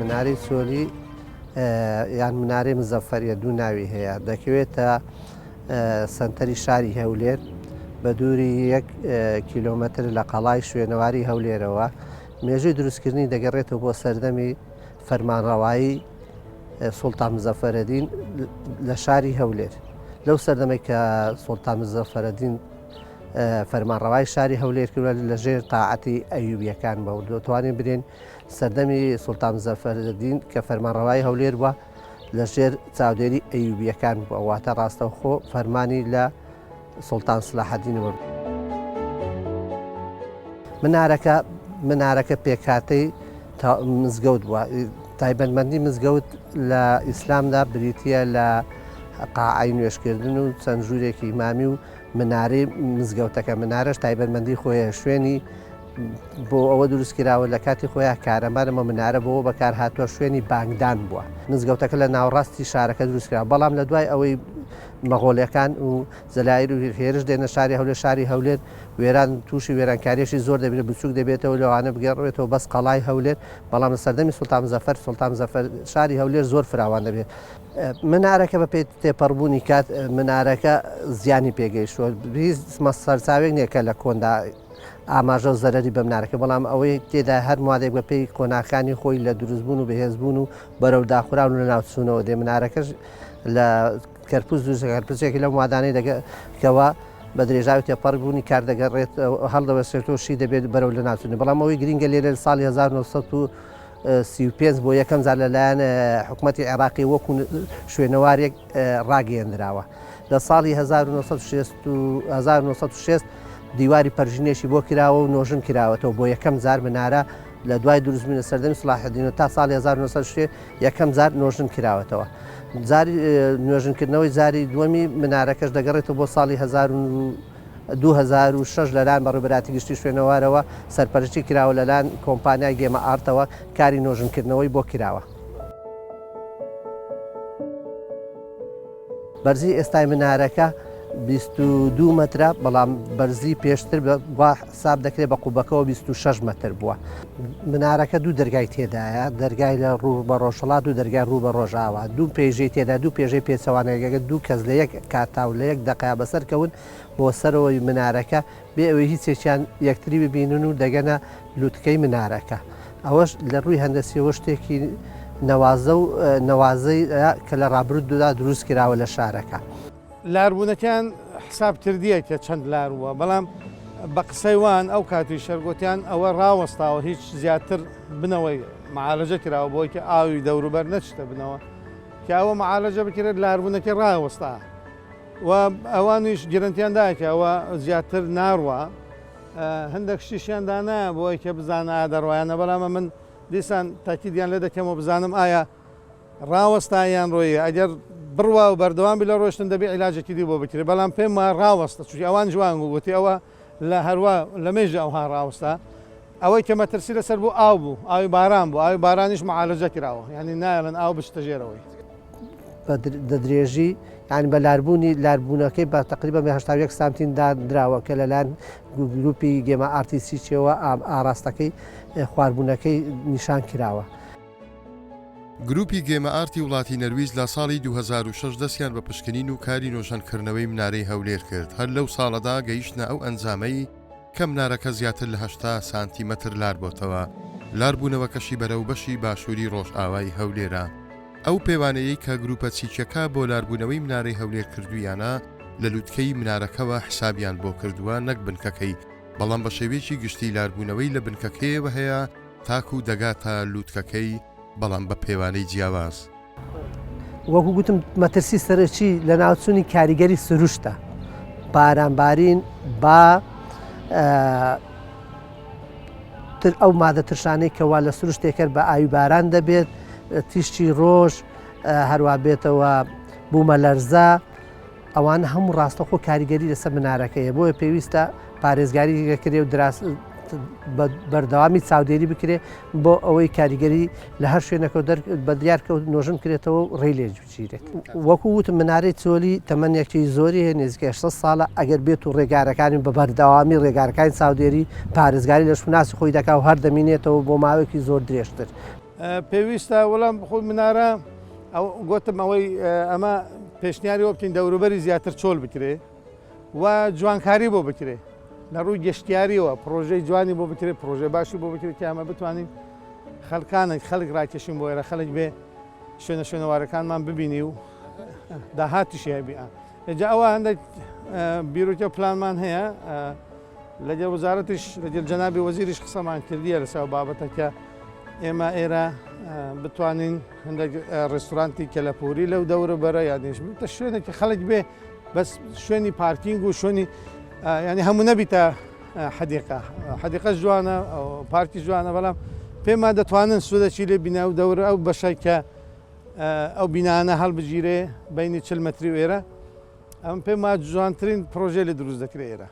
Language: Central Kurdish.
منارەی سۆلی یان منارەی مزەفەریە دوو ناوی هەیە دەکەوێتە سنتەری شاری هەولێر بە دووری 1 کیلۆمەتر لە قەڵای شوێنەواری هەولێرەوە مێژووی دروستکردنی دەگەڕێتەوە بۆ سەردەمی فەرمانڕەوایی سوڵتان مزەفەرەدین لە شاری هەولێر لەو سەردەمەی کە سوڵتان مزەفەرەدین فەرمانڕەوای شاری هەولێر کردووە لەژێر تاعەتی ئەیوبیەکان بە و دەتوانین برێن سەردەمی سوڵتان مزەفەرەدین کە فەرمانڕەوای هەولێر بووە لەژێر چاودێری ئەیوبیەکان بووە واتە ڕاستەوخۆ فەرمانی لە سوڵتان سلاحەدینەوە منارەکە پێکهاتەی مزگەوت بووە تایبەتمەندی مزگەوت لە ئیسلامدا بریتیە لە قاعەی نوێشکردن و چەند ژوورێکی ئیمامی و منارەی مزگەوتەکە منارەش تایبەتمەندی خۆیە شوێنی بۆ ئەوە دروستکراوە لە کاتی خۆیان کارەمانەمە منارە بۆەوە بەکار هاتووە شوێنی بانگدان بووە مزگەوتەکە لە ناوڕاستی شارەکە دروستکرا بەڵام لە دوای ئەوەی مەغۆڵیەکان و زەلایر و هێرش دێنە شاری هەولێر شاری هەولێر وێران تووشی وێرانکاریەشی زۆر دەبێت بچووک دەبێتەوە لەوانە بگەڕێتەوە بەس قەڵای هەولێر بەڵام لە سەردەمی سوڵتان مزەفەر شاری هەولێر زۆر فراوان دەبێت منارەکە بە پێی تێپەڕبوونی کات منارەکە زیانی پێگەیشتووە سەرچاوێک نییە لە کۆندا ئاماژە و زەرەری بە منارەکە بەڵام ئەوەی تێدا هەر موادێک بە پێی کۆناکانی خۆی لە دروستبوون و بەهێزبوون و بەرەو داخوراون و لە ناوچوونەوە دێ منارەکەش لە کەرپوز کەرپزێکی لەو مادانەی دەگەکەوە بە درێژاوی تێپەڕبوونی کار دەگەڕێت هەڵدەوەسێتەوەشی دەبێت بەرەو لە ناوچوونی بەڵام ئەوەی گرنگە لێرە ساڵی 1935 بۆ یەکەم جار لەلایەن حکوومەتی عێراقی وەکو شوێنەوارێک ڕاگەیەندراوە لە ساڵی 1960 دیواری پەرژینێکی بۆ کراوە و نۆژن کراوەتەوە بۆ یەکەم جار منارە لە دوای دروستبوونە سەردەمی سلاحەدین تا ساڵی 1960 یەکەم جار نۆژن کراوەتەوە جاری نوێژنکردنەوەی جاری دووەمی منارەکەش دەگەڕێتەوە بۆ ساڵی 2006 لەلایەن بەڕێوەبەراتی گشتی شوێنەوارەوە سەرپەرشتی کراوە لەلایەن کۆمپانیای گێمە ئارتەوە کاری نۆژنکردنەوەی بۆ کراوە بەرزی ئێستای منارەکە 22 مەترە بەڵام بەرزی پێشتر حساب دەکرێت بە قوبەکەەوە 26 مەتر بووە منارەکە دوو دەرگای تێدایە دەرگای لە ڕوو بە ڕۆژهڵات و دەرگای ڕوو بە ڕۆژاوە دوو پێژەی تێدا دوو پێژەی پێچەوانەیەگە دوو کەس لە یەک کاتاو لە یەک دقیا بەسەرکەون بۆ سەرەوەی منارەکە بێ ئەوەی هیچێکیان یەکتری ببینن و دەگەنە لووتکەی منارەکە ئەوەش لە ڕووی هەندەسیەوە شتێکی نەوازەی کە لە ڕابردوودا دروست کراوە لە شارەکە لاربوونەکان حساب کردیە کە چەند لارووە بەڵام بە قسەی وان ئەو کاتی شەرگۆتیان ئەوە ڕاوەستاوە هیچ زیاتر بنەوەی معالەجە کراوە بۆی کە ئاوی دەوروبەر نەچتە بنەوە کە ئەوە معالەجە بکرێت لاروونەکە ڕاوەستا و ئەوانیش گرنتیاندایە کە ئەوە زیاتر ناڕوە هەندێک شیشیاندانە بۆی کە بزانە دەڕوایانە بەڵامە من دیسان تاکیدیان لێ دەکەمەوە بزانم ئایا ڕاوەستایان ڕۆیە ئەگەر بڕوا و بەردەوام بی لە ڕۆشتن دەبێ عیلاجێکی دی بۆ بکرێت بەڵام پێم وایە ڕاوەستە چونکە ئەوان جوان گوتی ئەوە لە هەروە لە مێژە ئەوها ڕاوەستە ئەوەی کە مەترسی لەسەر بوو ئاو بوو ئاوی باران بوو ئاوی بارانیش معالەجە کراوە یعنی نایڵن ئاو بشتە ژێرەوەی بە دەدرێژی یعنی بە لاربوونەکەی بە تقریبا 81 سانتیم دادراوە کە لەلایەن گروپی گێمە ئارتیسیچەوە ئاراستەکەی خواردبوونەکەی نیشان کراوە گروپی گێمە ئارتی وڵاتی نەرویج لە ساڵی 2006 دەستیان بە پشکنین و کاری نۆژەنکردنەوەی منارەی هەولێر کرد هەر لەو ساڵەدا گەیشتنە ئەو ئەنجامەی کە منارەکە زیاتر لە 80 سانتیمەتر لار بۆتەوە لاربوونەوەکەشی بەرەو بەشی باشووری ڕۆژئاوای هەولێرە ئەو پێوانەیەی کە گروپە چیچەکە بۆ لاربوونەوەی منارەی هەولێر کردویانە لە لووتکەی منارەکەەوە حسابیان بۆ کردووە نەک بنکەکەی بەڵام بە شێوەیەکی گشتی لاربوونەوەی لە بنکەکەیەوە هەیە تاکو و دەگاتە لووتکەکەی بەڵام بە پەیوانەی جیاواز وەکو گوتم مەترسی سەرەکی لە ناوچوونی کاریگەری سروشتە بارانبارین با ئەو مادە ترشانەی کەوا لە سروشتێکرد بە ئاوی باران دەبێت تیشتی ڕۆژ هەروە بێتەوە بوومە لەرزە ئەوان هەموو ڕاستەخۆ کاریگەری لەسەر منارەکەیە بۆیە پێویستە پارێزگاری دەکرێت و بەردەوامی چاودێری بکرێ بۆ ئەوەی کاریگەری لە هەر شوێنەکە بە دیارکەوت نۆژن کرێتەوە و ڕێی لێ بچیرێت. وەکو وتم منارەی چۆلی تەمەنێکی زۆری هەیە نزیکە 6 ساڵە ئەگەر بێت و ڕێگارەکانی بە بەردەوامی ڕێگارەکانی چاودێری پارێزگاری لە شوناسی خۆی دەکا و هەر دەمینێتەوە بۆ ماوەیەکی زۆر درێژتر. پێویستە وەڵام خۆی منارە گوتم ئەوەی ئەمە پێشنیاری وە بکەین دەوروبەری زیاتر چۆل بکرێ و جوانکاری بۆ بکرێ لە ڕووی گەشتیاریەوە پرۆژەی جوانی بۆ بکرێت پرۆژه باشی بۆ بکرێت کە ئەمە بتوانین خەڵکانێک خەڵک ڕاکێشین بۆ ئێرە خەڵک بێ شوێنە شوێنەوارەکانمان ببینی و داهاتیشی هەبی. ئێجا ئەوە هەندێک بیرۆکە پلانمان هەیە لەگەڵ وەزارەتیش لەگەڵ جەنابی وەزیریش قسەمان کردیە لەسەر بابەتەکە ئێمە ئێرە بتوانین هەندێک ڕێستورانتی کەلەپوری لەو دەورە بەرە یانیش بتە شوێنێکی خەڵک بێ بەس شوێنی پارکینگ و شوێنی ینی هەموو نەبیتە حەدیقە جوانە پارکی جوانە بەڵام پێما دەتوانن سوودەچی لێ بینە و دەورە ئەو بەشای کە ئەو بینانە هەڵبژیرێ بینی 40 مەتری و ئێرە ئەم پێما جوانترین پرۆژێ لێ دروست دەکرێت ئێرە.